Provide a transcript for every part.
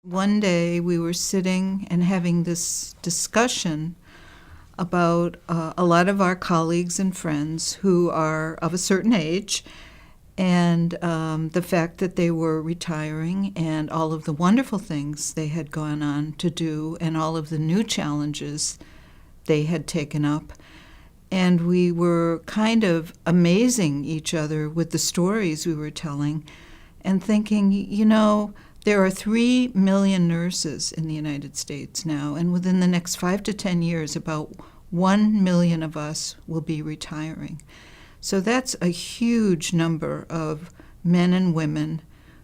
One day we were sitting and having this discussion about a lot of our colleagues and friends who are of a certain age, and the fact that they were retiring and all of the wonderful things they had gone on to do and all of the new challenges they had taken up. And we were kind of amazing each other with the stories we were telling and thinking, there are 3 million nurses in the United States now, and within the next 5 to 10 years, about 1 million of us will be retiring. So that's a huge number of men and women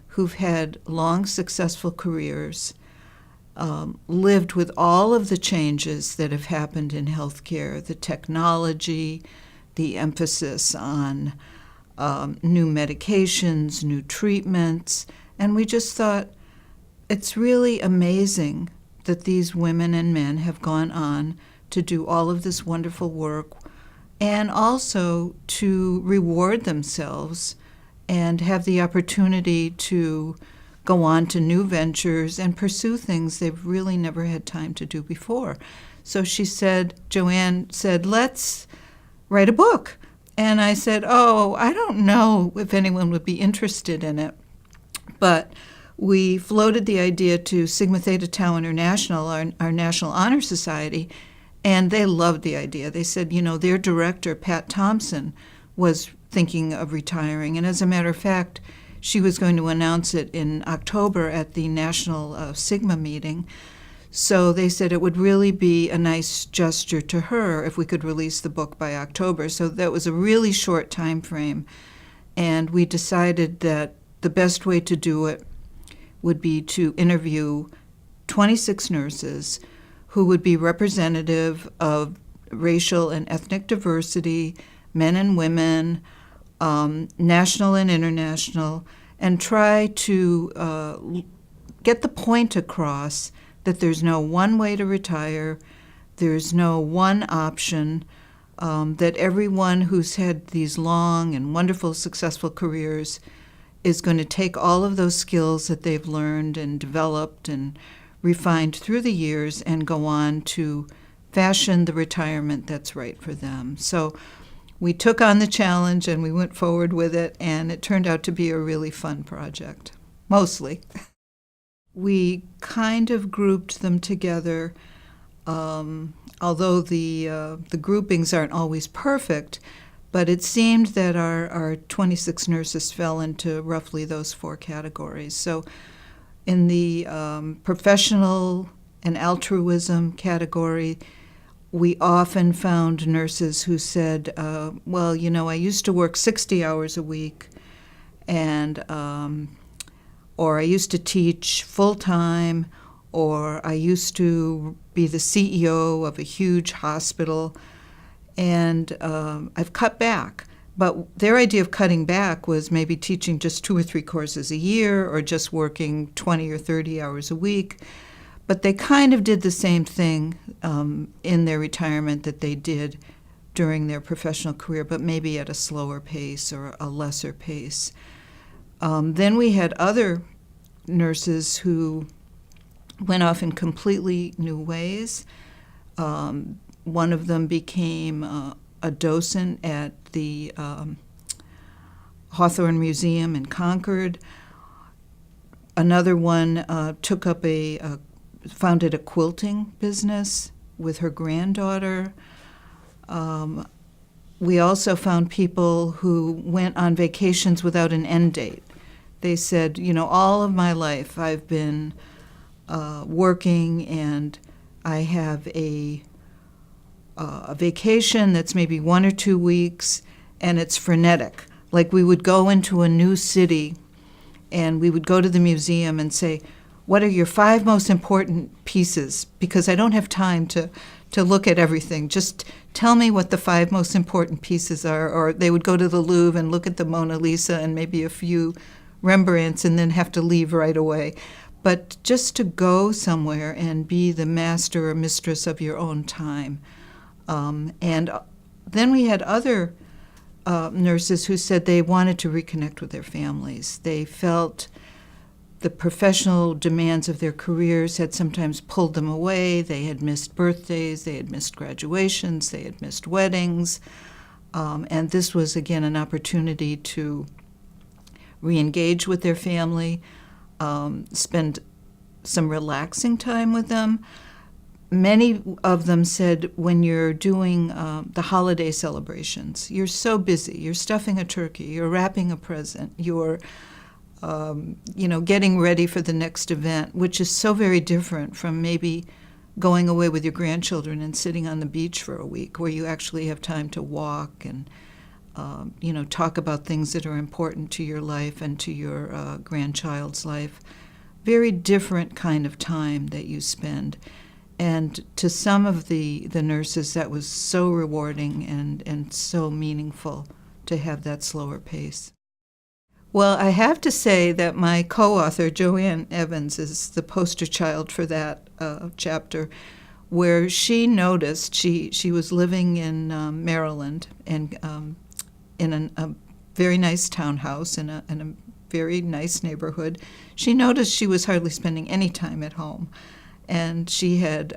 who've had long, successful careers, lived with all of the changes that have happened in healthcare, the technology, the emphasis on new medications, new treatments, and we just thought it's really amazing that these women and men have gone on to do all of this wonderful work and also to reward themselves and have the opportunity to go on to new ventures and pursue things they've really never had time to do before. So Joanne said, let's write a book. And I said, I don't know if anyone would be interested in it. But we floated the idea to Sigma Theta Tau International, our National Honor Society, and they loved the idea. They said, their director, Pat Thompson, was thinking of retiring. And as a matter of fact, she was going to announce it in October at the National Sigma meeting. So they said it would really be a nice gesture to her if we could release the book by October. So that was a really short time frame. And we decided that the best way to do it would be to interview 26 nurses who would be representative of racial and ethnic diversity, men and women, national and international, and try to get the point across that there's no one way to retire, there's no one option, that everyone who's had these long and wonderful, successful careers is going to take all of those skills that they've learned and developed and refined through the years and go on to fashion the retirement that's right for them. So we took on the challenge and we went forward with it, and it turned out to be a really fun project, mostly. We kind of grouped them together, although the groupings aren't always perfect, but it seemed that our 26 nurses fell into roughly those 4 categories. So in the professional and altruism category, we often found nurses who said, I used to work 60 hours a week, and or I used to teach full-time, or I used to be the CEO of a huge hospital, and I've cut back. But their idea of cutting back was maybe teaching just 2 or 3 courses a year or just working 20 or 30 hours a week. But they kind of did the same thing in their retirement that they did during their professional career, but maybe at a slower pace or a lesser pace. Then we had other nurses who went off in completely new ways. One of them became a docent at the Hawthorne Museum in Concord. Another one took up founded a quilting business with her granddaughter. We also found people who went on vacations without an end date. They said, all of my life I've been working, and I have a vacation that's maybe 1 or 2 weeks, and it's frenetic. Like we would go into a new city and we would go to the museum and say, what are your 5 most important pieces? Because I don't have time to look at everything. Just tell me what the 5 most important pieces are. Or they would go to the Louvre and look at the Mona Lisa and maybe a few Rembrandts and then have to leave right away. But just to go somewhere and be the master or mistress of your own time. And then we had other nurses who said they wanted to reconnect with their families. They felt the professional demands of their careers had sometimes pulled them away. They had missed birthdays, they had missed graduations, they had missed weddings. And this was, again, an opportunity to re-engage with their family, spend some relaxing time with them. Many of them said when you're doing the holiday celebrations, you're so busy. You're stuffing a turkey, you're wrapping a present, you're getting ready for the next event, which is so very different from maybe going away with your grandchildren and sitting on the beach for a week where you actually have time to walk and talk about things that are important to your life and to your grandchild's life. Very different kind of time that you spend. And to some of the nurses, that was so rewarding and so meaningful to have that slower pace. Well, I have to say that my co-author, Joanne Evans, is the poster child for that chapter, where she noticed, she was living in Maryland and in a very nice townhouse in a very nice neighborhood. She noticed she was hardly spending any time at home. And she had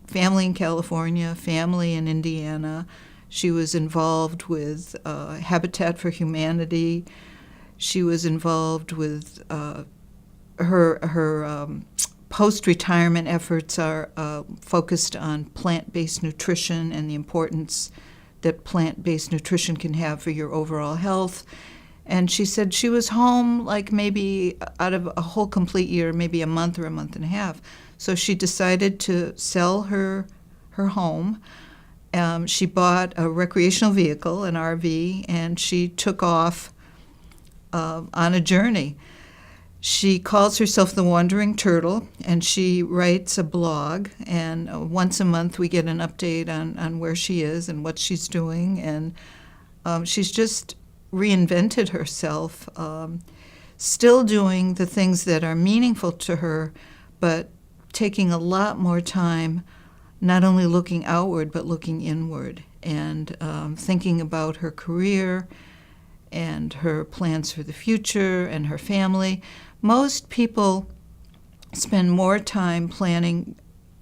family in California, family in Indiana. She was involved with Habitat for Humanity. She was involved with her post-retirement efforts are focused on plant-based nutrition and the importance that plant-based nutrition can have for your overall health. And she said she was home like maybe out of a whole complete year, maybe a month or a month and a half. So she decided to sell her home. She bought a recreational vehicle, an RV, and she took off on a journey. She calls herself the Wandering Turtle, and she writes a blog. And once a month we get an update on where she is and what she's doing. And she's just reinvented herself, still doing the things that are meaningful to her, but taking a lot more time not only looking outward but looking inward and thinking about her career and her plans for the future and her family. Most people spend more time planning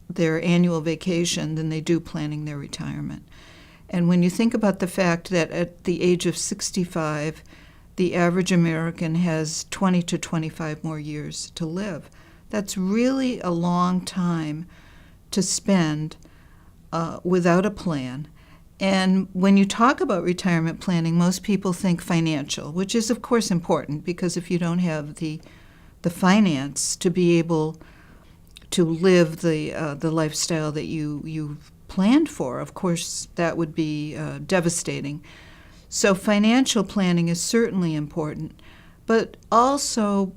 their annual vacation than they do planning their retirement. And when you think about the fact that at the age of 65, the average American has 20 to 25 more years to live, that's really a long time to spend without a plan. And when you talk about retirement planning, most people think financial, which is, of course, important, because if you don't have the finance to be able to live the lifestyle that you've planned for, of course, that would be devastating. So financial planning is certainly important, but also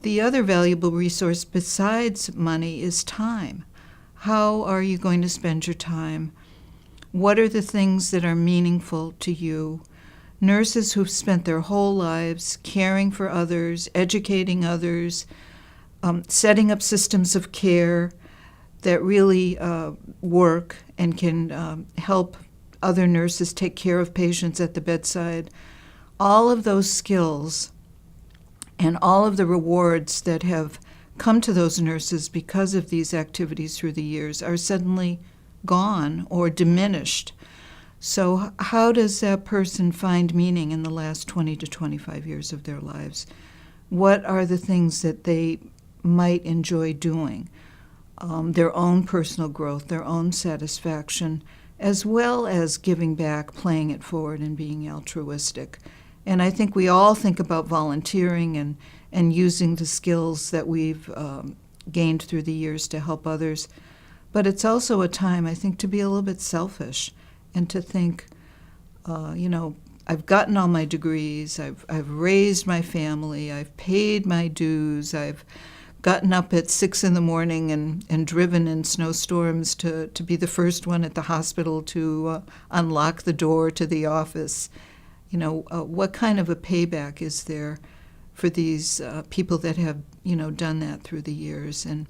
the other valuable resource besides money is time. How are you going to spend your time? What are the things that are meaningful to you? Nurses who've spent their whole lives caring for others, educating others, setting up systems of care that really work and can help other nurses take care of patients at the bedside. All of those skills and all of the rewards that have come to those nurses because of these activities through the years are suddenly gone or diminished. So how does that person find meaning in the last 20 to 25 years of their lives? What are the things that they might enjoy doing? Their own personal growth, their own satisfaction, as well as giving back, playing it forward, and being altruistic. And I think we all think about volunteering and using the skills that we've gained through the years to help others. But it's also a time, I think, to be a little bit selfish and to think, I've gotten all my degrees, I've raised my family, I've paid my dues, I've gotten up at 6 in the morning and driven in snowstorms to be the first one at the hospital to unlock the door to the office. What kind of a payback is there for these people that have, done that through the years? And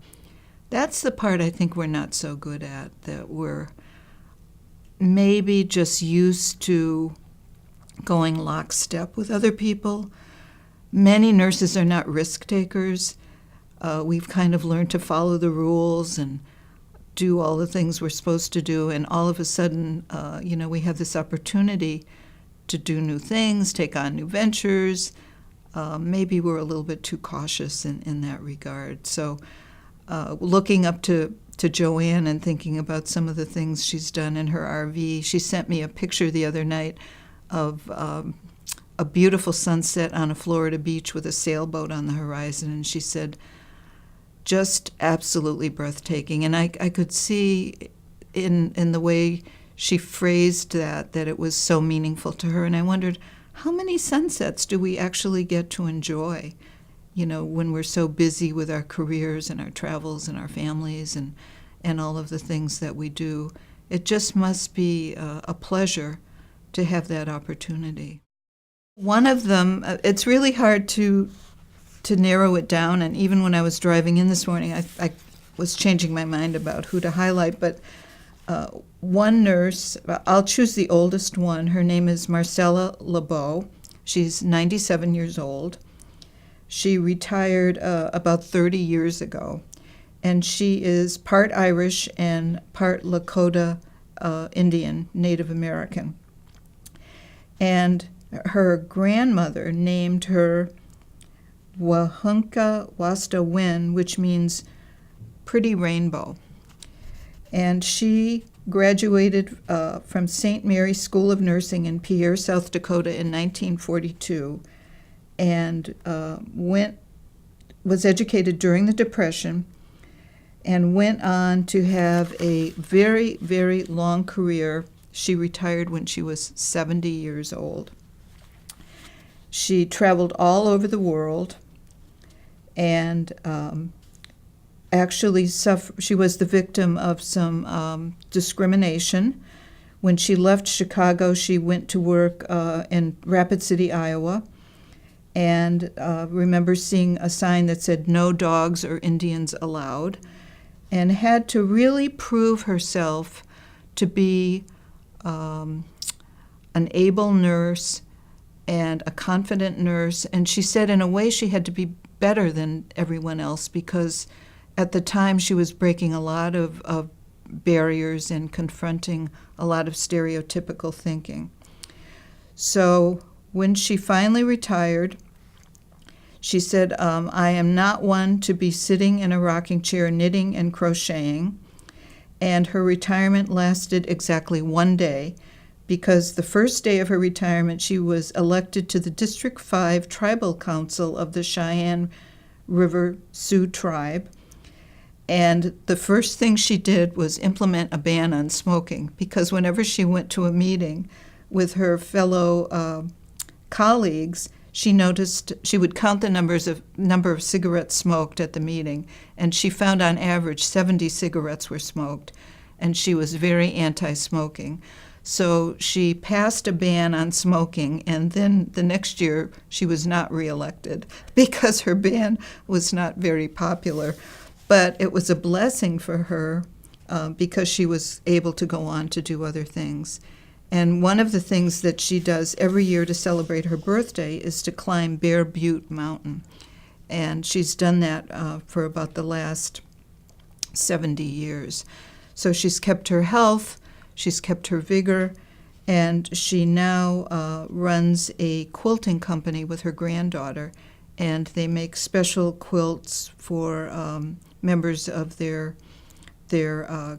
that's the part I think we're not so good at, that we're maybe just used to going lockstep with other people. Many nurses are not risk takers. We've kind of learned to follow the rules and do all the things we're supposed to do, and all of a sudden, we have this opportunity to do new things, take on new ventures. Maybe we're a little bit too cautious in that regard. So looking up to Joanne and thinking about some of the things she's done in her RV, she sent me a picture the other night of a beautiful sunset on a Florida beach with a sailboat on the horizon, and she said, just absolutely breathtaking. And I could see in the way she phrased that it was so meaningful to her. And I wondered, how many sunsets do we actually get to enjoy, when we're so busy with our careers and our travels and our families and all of the things that we do? It just must be a pleasure to have that opportunity. One of them, it's really hard to narrow it down, and even when I was driving in this morning, I was changing my mind about who to highlight, but one nurse, I'll choose the oldest one. Her name is Marcela LeBeau. She's 97 years old. She retired about 30 years ago, and she is part Irish and part Lakota Indian, Native American. And her grandmother named her Wahunka Wasta Win, which means pretty rainbow. And she graduated from St. Mary's School of Nursing in Pierre, South Dakota in 1942, and was educated during the Depression, and went on to have a very, very long career. She retired when she was 70 years old. She traveled all over the world, and actually she was the victim of some discrimination. When she left Chicago, she went to work in Rapid City, Iowa, and remember seeing a sign that said "No dogs or Indians allowed," and had to really prove herself to be an able nurse and a confident nurse. And she said in a way she had to be better than everyone else, because at the time she was breaking a lot of barriers and confronting a lot of stereotypical thinking. So when she finally retired, she said, I am not one to be sitting in a rocking chair knitting and crocheting. And her retirement lasted exactly one day, because the first day of her retirement, she was elected to the District 5 Tribal Council of the Cheyenne River Sioux Tribe. And the first thing she did was implement a ban on smoking, because whenever she went to a meeting with her fellow colleagues, she noticed she would count the number of cigarettes smoked at the meeting, and she found on average 70 cigarettes were smoked, and she was very anti-smoking. So she passed a ban on smoking, and then the next year she was not reelected because her ban was not very popular. But it was a blessing for her because she was able to go on to do other things. And one of the things that she does every year to celebrate her birthday is to climb Bear Butte Mountain. And she's done that for about the last 70 years. So she's kept her health, she's kept her vigor, and she now runs a quilting company with her granddaughter, and they make special quilts for members of their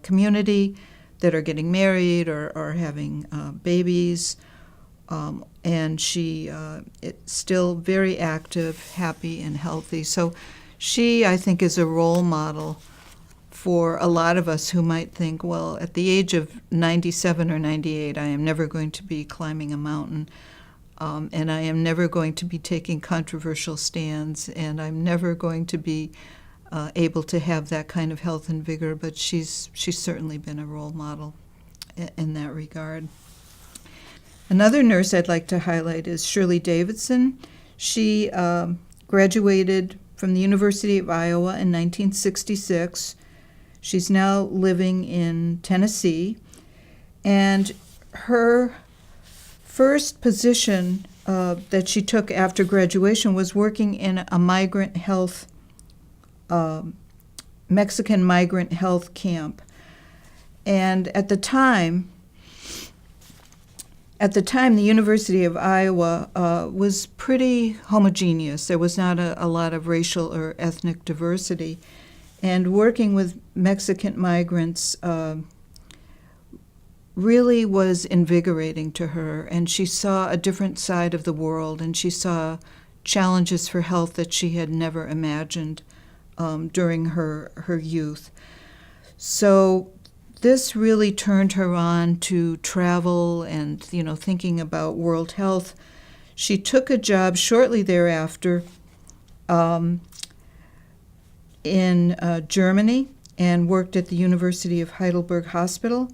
community that are getting married or having babies. And she is still very active, happy, and healthy. So she, I think, is a role model for a lot of us who might think, well, at the age of 97 or 98, I am never going to be climbing a mountain, and I am never going to be taking controversial stands, and I'm never going to be able to have that kind of health and vigor. But she's certainly been a role model in that regard. Another nurse I'd like to highlight is Shirley Davidson. She graduated from the University of Iowa in 1966. She's now living in Tennessee, and her first position that she took after graduation was working in a migrant health Mexican migrant health camp. And at the time, the University of Iowa was pretty homogeneous. There was not a lot of racial or ethnic diversity. And working with Mexican migrants really was invigorating to her. And she saw a different side of the world, and she saw challenges for health that she had never imagined during her youth. So this really turned her on to travel and, thinking about world health. She took a job shortly thereafter in Germany and worked at the University of Heidelberg Hospital,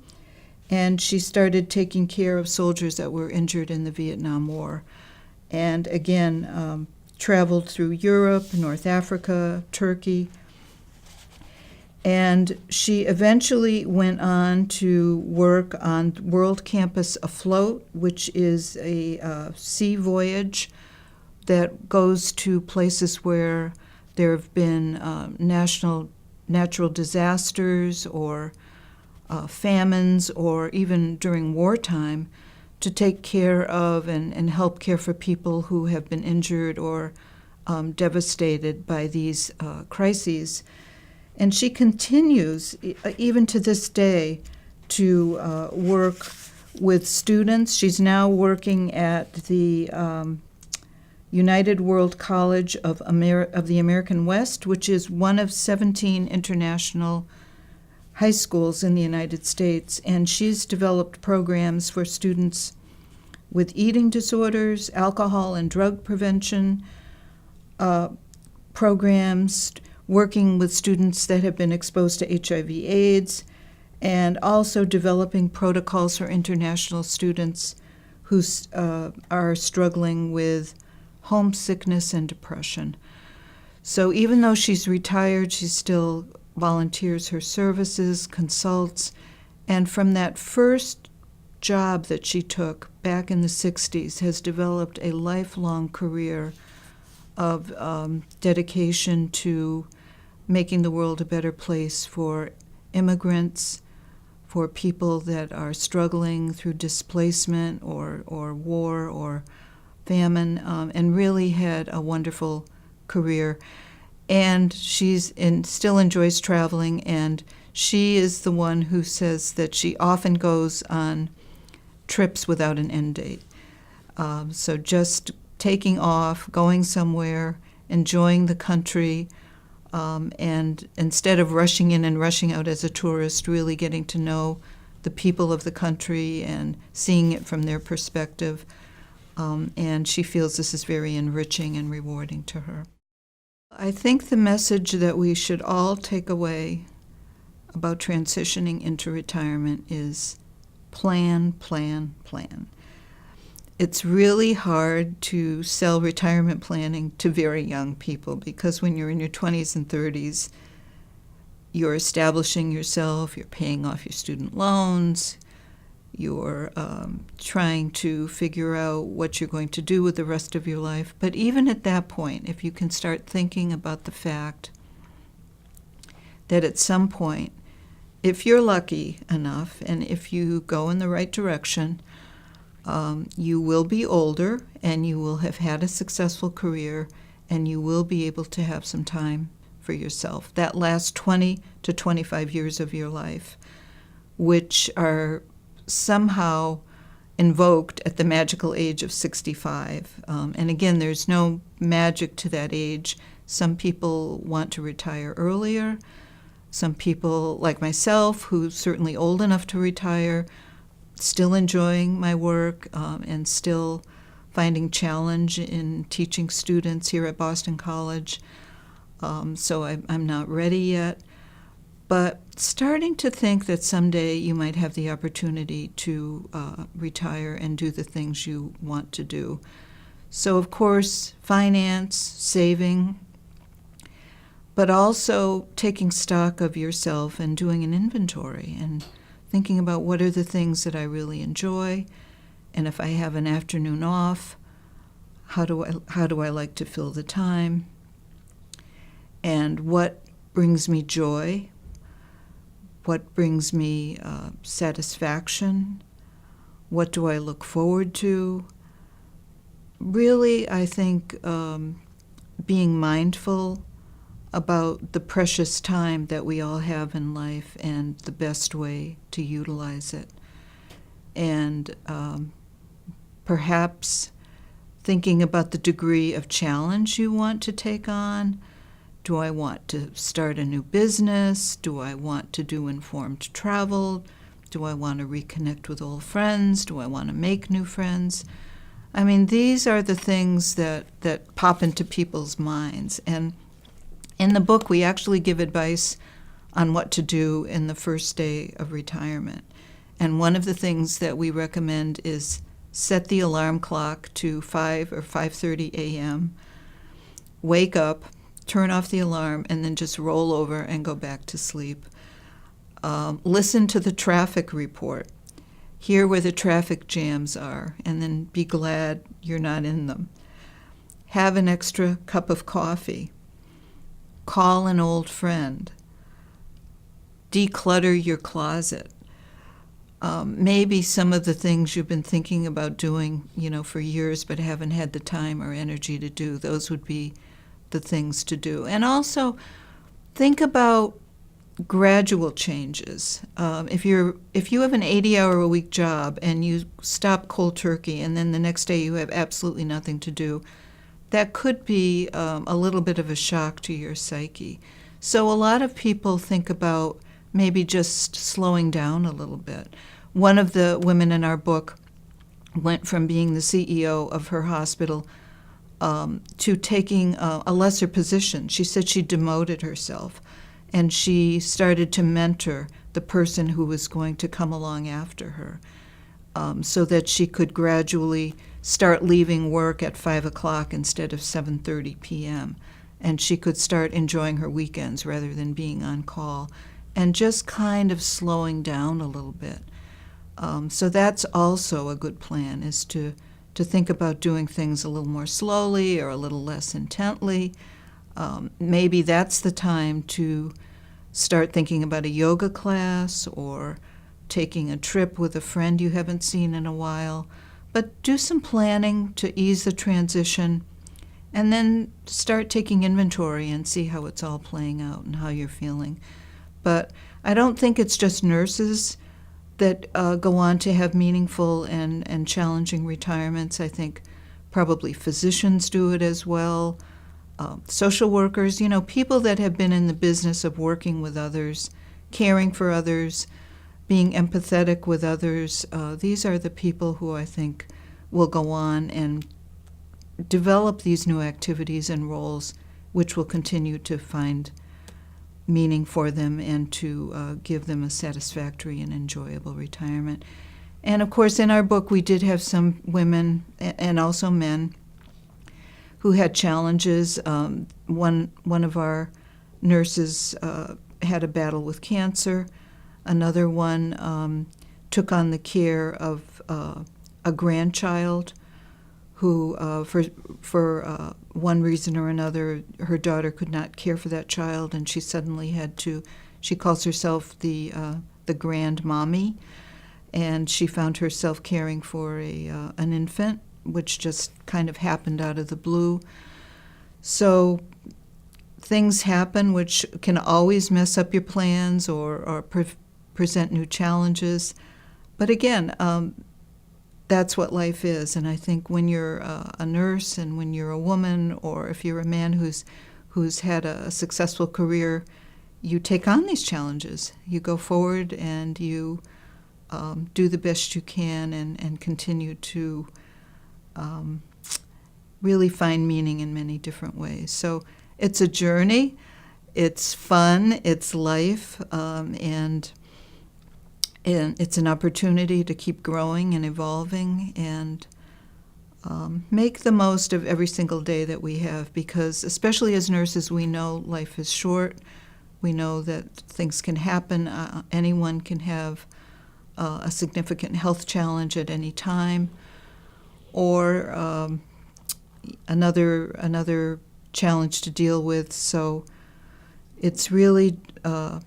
and she started taking care of soldiers that were injured in the Vietnam War. And again, traveled through Europe, North Africa, Turkey. And she eventually went on to work on World Campus Afloat, which is a sea voyage that goes to places where there have been natural disasters or famines, or even during wartime, to take care of and help care for people who have been injured or devastated by these crises. And she continues, even to this day, to work with students. She's now working at the United World College of the American West, which is one of 17 international high schools in the United States. And she's developed programs for students with eating disorders, alcohol and drug prevention programs, working with students that have been exposed to HIV/AIDS, and also developing protocols for international students who are struggling with homesickness and depression. So even though she's retired, she still volunteers her services, consults, and from that first job that she took back in the 60s has developed a lifelong career of dedication to making the world a better place for immigrants, for people that are struggling through displacement or war or famine, and really had a wonderful career. And still enjoys traveling, and she is the one who says that she often goes on trips without an end date. So just taking off, going somewhere, enjoying the country, and instead of rushing in and rushing out as a tourist, really getting to know the people of the country and seeing it from their perspective. And she feels this is very enriching and rewarding to her. I think the message that we should all take away about transitioning into retirement is plan, plan, plan. It's really hard to sell retirement planning to very young people because when you're in your 20s and 30s, you're establishing yourself, you're paying off your student loans, you're trying to figure out what you're going to do with the rest of your life. But even at that point, if you can start thinking about the fact that at some point, if you're lucky enough and if you go in the right direction, you will be older and you will have had a successful career and you will be able to have some time for yourself. That last 20 to 25 years of your life, which are somehow invoked at the magical age of 65. And again, there's no magic to that age. Some people want to retire earlier. Some people, like myself, who's certainly old enough to retire, still enjoying my work and still finding challenge in teaching students here at Boston College. So I'm not ready yet. But starting to think that someday you might have the opportunity to retire and do the things you want to do. So, of course, finance, saving, but also taking stock of yourself and doing an inventory and thinking about what are the things that I really enjoy, and if I have an afternoon off, how do I like to fill the time, and what brings me joy, what brings me satisfaction, what do I look forward to. Really, I think being mindful about the precious time that we all have in life and the best way to utilize it. And perhaps thinking about the degree of challenge you want to take on. Do I want to start a new business? Do I want to do informed travel? Do I want to reconnect with old friends? Do I want to make new friends? I mean, these are the things that pop into people's minds. And in the book, we actually give advice on what to do in the first day of retirement. And one of the things that we recommend is set the alarm clock to 5 or 5:30 a.m., wake up, turn off the alarm, and then just roll over and go back to sleep. Listen to the traffic report. Hear where the traffic jams are, and then be glad you're not in them. Have an extra cup of coffee. Call an old friend. Declutter your closet. Maybe some of the things you've been thinking about doing, for years but haven't had the time or energy to do, those would be the things to do. And also think about gradual changes. If you have an 80-hour-a-week job and you stop cold turkey and then the next day you have absolutely nothing to do, that could be a little bit of a shock to your psyche. So a lot of people think about maybe just slowing down a little bit. One of the women in our book went from being the CEO of her hospital to taking a lesser position. She said she demoted herself, and she started to mentor the person who was going to come along after her, so that she could gradually start leaving work at 5 o'clock instead of 7:30 p.m., and she could start enjoying her weekends rather than being on call, and just kind of slowing down a little bit. So that's also a good plan, is to think about doing things a little more slowly or a little less intently. Maybe that's the time to start thinking about a yoga class or taking a trip with a friend you haven't seen in a while. But do some planning to ease the transition, and then start taking inventory and see how it's all playing out and how you're feeling. But I don't think it's just nurses that go on to have meaningful and challenging retirements. I think probably physicians do it as well. Social workers, people that have been in the business of working with others, caring for others, being empathetic with others. These are the people who I think will go on and develop these new activities and roles, which will continue to find meaning for them and to give them a satisfactory and enjoyable retirement. And of course, in our book, we did have some women and also men who had challenges. One of our nurses had a battle with cancer. Another one took on the care of a grandchild who, for one reason or another, her daughter could not care for that child, and she suddenly had to. She calls herself the grandmommy, and she found herself caring for an infant, which just kind of happened out of the blue. So things happen which can always mess up your plans or present new challenges. But again, that's what life is. And I think when you're a nurse and when you're a woman, or if you're a man who's had a successful career, you take on these challenges. You go forward and you do the best you can and continue to really find meaning in many different ways. So it's a journey. It's fun. It's life. And it's an opportunity to keep growing and evolving and make the most of every single day that we have, because especially as nurses, we know life is short. We know that things can happen. Anyone can have a significant health challenge at any time, or another challenge to deal with. So it's really a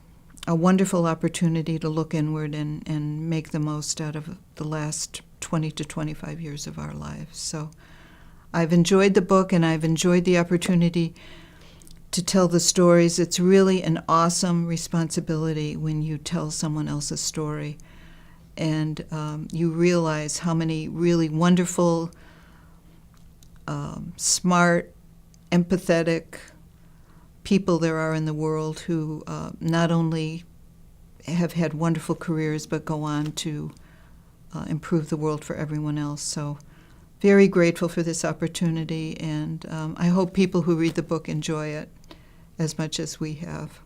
wonderful opportunity to look inward and make the most out of the last 20 to 25 years of our lives. So I've enjoyed the book, and I've enjoyed the opportunity to tell the stories. It's really an awesome responsibility when you tell someone else's story, and you realize how many really wonderful, smart, empathetic people there are in the world who not only have had wonderful careers but go on to improve the world for everyone else. So very grateful for this opportunity, and I hope people who read the book enjoy it as much as we have.